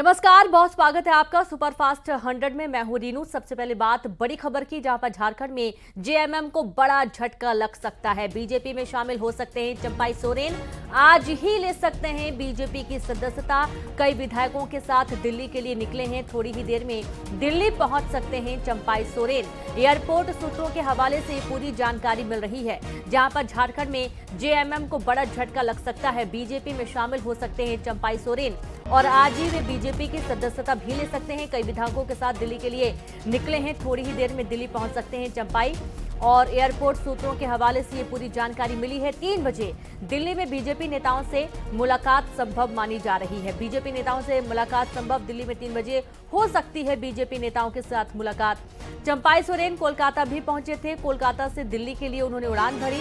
नमस्कार, बहुत स्वागत है आपका सुपरफास्ट 100 में। मैं हूं रीनू। सबसे पहले बात बड़ी खबर की, जहां पर झारखंड में जेएमएम को बड़ा झटका लग सकता है। बीजेपी में शामिल हो सकते हैं चंपाई सोरेन। आज ही ले सकते हैं बीजेपी की सदस्यता। कई विधायकों के साथ दिल्ली के लिए निकले हैं। थोड़ी ही देर में दिल्ली पहुंच सकते हैं चंपाई सोरेन। एयरपोर्ट सूत्रों के हवाले से पूरी जानकारी मिल रही है, जहां पर झारखंड में जेएमएम को बड़ा झटका लग सकता है। बीजेपी में शामिल हो सकते हैं चंपाई सोरेन और आज ही वे बीजेपी की सदस्यता भी ले सकते हैं। कई विधायकों के साथ दिल्ली के लिए निकले हैं। थोड़ी ही देर में दिल्ली पहुंच सकते हैं चंपाई और एयरपोर्ट सूत्रों के हवाले से ये पूरी जानकारी मिली है। 3 बजे दिल्ली में बीजेपी नेताओं से मुलाकात संभव मानी जा रही है। बीजेपी नेताओं से मुलाकात संभव, दिल्ली में 3 बजे हो सकती है बीजेपी नेताओं के साथ मुलाकात। चंपाई सोरेन कोलकाता भी पहुंचे थे। कोलकाता से दिल्ली के लिए उन्होंने उड़ान भरी।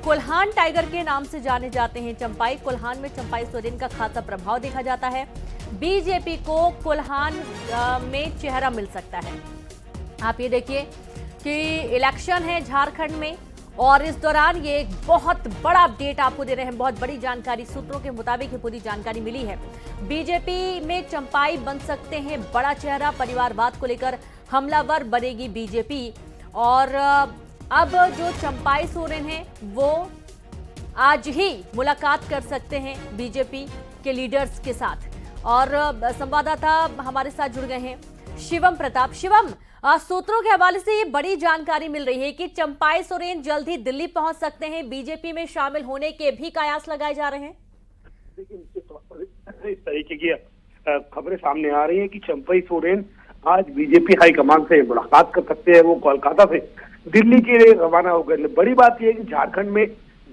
कोल्हान टाइगर के नाम से जाने जाते हैं चंपाई। कोल्हान में चंपाई सोरेन का खासा प्रभाव देखा जाता है। बीजेपी को कोल्हान में चेहरा मिल सकता है। आप ये देखिए कि इलेक्शन है झारखंड में और इस दौरान ये एक बहुत बड़ा अपडेट आपको दे रहे हैं। बहुत बड़ी जानकारी सूत्रों के मुताबिक ये पूरी जानकारी मिली है। बीजेपी में चंपाई बन सकते हैं बड़ा चेहरा। परिवारवाद को लेकर हमलावर बनेगी बीजेपी और अब जो चंपाई सोरेन है वो आज ही मुलाकात कर सकते हैं बीजेपी के लीडर्स के साथ। और संवाददाता हमारे साथ जुड़ गए हैं शिवम प्रताप। शिवम, सूत्रों के हवाले से ये बड़ी जानकारी मिल रही है कि चंपाई सोरेन जल्द ही दिल्ली पहुंच सकते हैं। बीजेपी में शामिल होने के भी कयास लगाए जा रहे हैं। इस तरीके की खबरें सामने आ रही हैं कि चंपाई सोरेन आज बीजेपी हाईकमान से मुलाकात कर सकते हैं। वो कोलकाता से दिल्ली के लिए रवाना हो गए। बड़ी बात यह है कि झारखंड में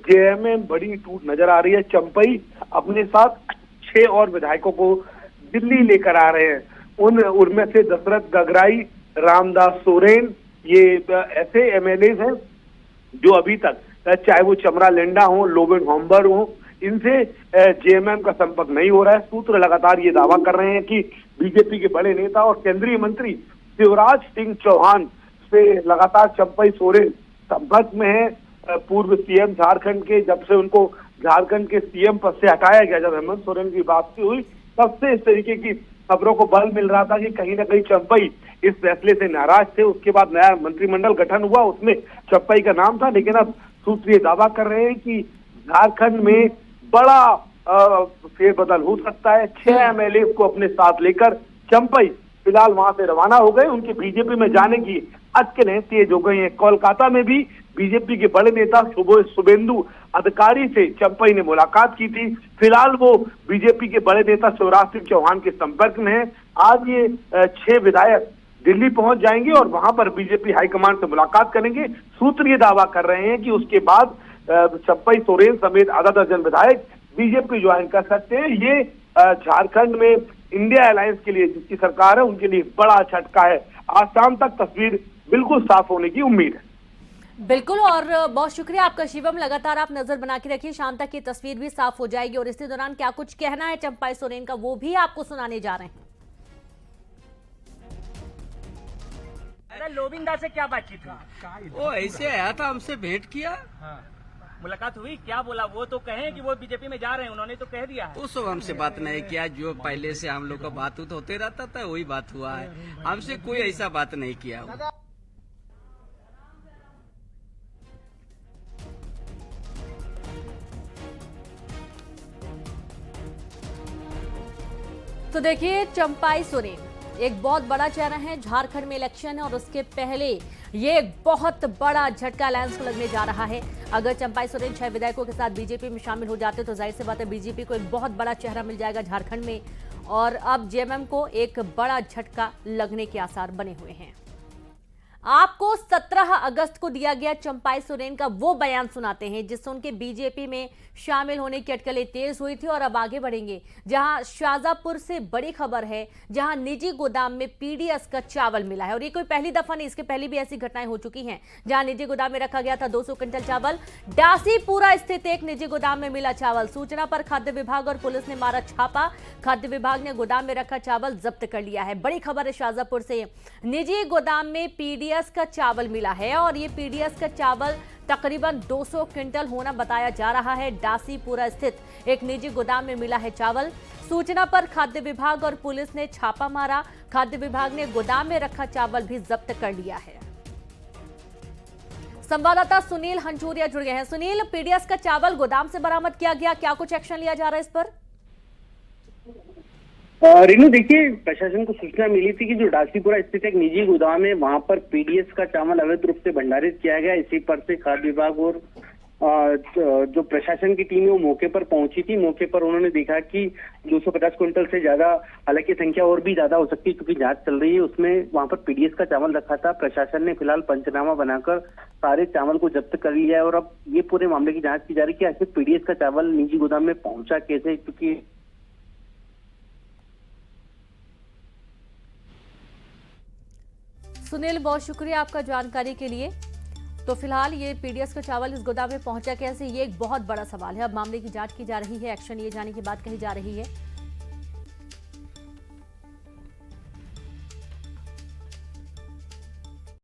जेएमएम बड़ी टूट नजर आ रही है। चंपाई अपने साथ 6 और विधायकों को दिल्ली लेकर आ रहे हैं। उनमें से दशरथ गगराई, रामदास सोरेन, ये ऐसे एमएलए हैं जो अभी तक, चाहे वो चमरा लेंडा हो, लोबेन होम्बर हो, इनसे जेएमएम का संपर्क नहीं हो रहा है। सूत्र लगातार ये दावा कर रहे हैं कि बीजेपी के बड़े नेता और केंद्रीय मंत्री शिवराज सिंह चौहान से लगातार चंपाई सोरेन संपर्क में है। पूर्व सीएम झारखंड के, जब से उनको झारखंड के सीएम पद से हटाया गया, जब हेमंत सोरेन की बात हुई, तब से इस तरीके की खबरों को बल मिल रहा था कि कहीं ना कहीं चंपाई इस फैसले से नाराज थे। उसके बाद नया मंत्रिमंडल गठन हुआ, उसमें चंपाई का नाम था। लेकिन अब सूत्र ये दावा कर रहे हैं कि झारखंड में बड़ा फेरबदल हो सकता है। 6 एमएलए को अपने साथ लेकर चंपाई फिलहाल वहां से रवाना हो गए। उनके बीजेपी में जाने की अटकलें तेज हो गई हैं। कोलकाता में भी बीजेपी के बड़े नेता शुभेंदु अधिकारी से चंपाई ने मुलाकात की थी। फिलहाल वो बीजेपी के बड़े नेता शिवराज सिंह चौहान के संपर्क में है। आज ये 6 विधायक दिल्ली पहुंच जाएंगे और वहां पर बीजेपी हाईकमान से मुलाकात करेंगे। सूत्र ये दावा कर रहे हैं कि उसके बाद चंपाई सोरेन समेत आधा दर्जन विधायक बीजेपी ज्वाइन कर सकते हैं। ये झारखंड में इंडिया अलायंस के लिए, जिसकी सरकार है, उनके लिए बड़ा झटका है। आज शाम तक तस्वीर बिल्कुल साफ होने की उम्मीद है। बिल्कुल, और बहुत शुक्रिया आपका शिवम। लगातार आप नजर बना के रखिए, शाम तक ये तस्वीर भी साफ हो जाएगी और इसी दौरान क्या कुछ कहना है चंपाई सोरेन का वो भी आपको सुनाने जा रहे हैं। लोबिंदा से क्या बातचीत हुई? वो ऐसे आया था, हमसे भेंट किया। हाँ। मुलाकात हुई, क्या बोला? वो तो कहें कि वो बीजेपी में जा रहे हैं, उन्होंने तो कह दिया है। वो सब हमसे बात नहीं किया। जो पहले से हम लोग का बात होते रहता था वही बात हुआ है। हमसे कोई ऐसा बात नहीं किया। तो देखिए, चंपाई सोरेन एक बहुत बड़ा चेहरा है। झारखंड में इलेक्शन है और उसके पहले ये एक बहुत बड़ा झटका अलायंस को लगने जा रहा है। अगर चंपाई सोरेन 6 विधायकों के साथ बीजेपी में शामिल हो जाते तो जाहिर सी बात है बीजेपी को एक बहुत बड़ा चेहरा मिल जाएगा झारखंड में और अब जेएमएम को एक बड़ा झटका लगने के आसार बने हुए हैं। आपको 17 अगस्त को दिया गया चंपाई सोरेन का वो बयान सुनाते हैं जिससे उनके बीजेपी में शामिल होने की अटकलें तेज हुई थी और अब आगे बढ़ेंगे। जहां शाहजहांपुर से बड़ी खबर है, जहां निजी गोदाम में पीडीएस का चावल मिला है और ये कोई पहली दफा नहीं, इसके पहले भी ऐसी घटनाएं हो चुकी हैं जहां निजी गोदाम में रखा गया था 200 क्विंटल चावल। डासीपुरा स्थित एक निजी गोदाम में मिला चावल। सूचना पर खाद्य विभाग और पुलिस ने मारा छापा। खाद्य विभाग ने गोदाम में रखा चावल जब्त कर लिया है। बड़ी खबर है शाहजहांपुर से, निजी गोदाम में पीडीएस पीडीएस का चावल मिला है और ये पीडीएस का चावल तकरीबन 200 क्विंटल होना बताया जा रहा है। डासीपुरा स्थित एक निजी गोदाम में मिला है चावल। सूचना पर खाद्य विभाग और पुलिस ने छापा मारा। खाद्य विभाग ने गोदाम में रखा चावल भी जब्त कर लिया है। संवाददाता सुनील हंचूरिया जुड़ गए हैं। सुनील, पीडीएस का चावल गोदाम से बरामद किया गया, क्या कुछ एक्शन लिया जा रहा है इस पर? रेनू, देखिए, प्रशासन को सूचना मिली थी कि जो डासीपुरा स्थित एक निजी गोदाम है वहां पर पीडीएस का चावल अवैध रूप से भंडारित किया गया। इसी पर से खाद्य विभाग और जो प्रशासन की टीम है वो मौके पर पहुंची थी। मौके पर उन्होंने देखा कि 250 क्विंटल से ज्यादा, हालांकि संख्या और भी ज्यादा हो सकती है क्योंकि जांच चल रही है, उसमें वहां पर पीडीएस का चावल रखा था। प्रशासन ने फिलहाल पंचनामा बनाकर सारे चावल को जब्त कर लिया है और अब ये पूरे मामले की जांच की जा रही है कि आखिर पीडीएस का चावल निजी गोदाम में पहुंचा कैसे, क्योंकि सुनील, बहुत शुक्रिया आपका जानकारी के लिए। तो फिलहाल ये पीडीएस का चावल इस गोदाम में पहुंचा कैसे, ये एक बहुत बड़ा सवाल है। अब मामले की जांच की जा रही है, एक्शन लिए जाने की बात कही जा रही है।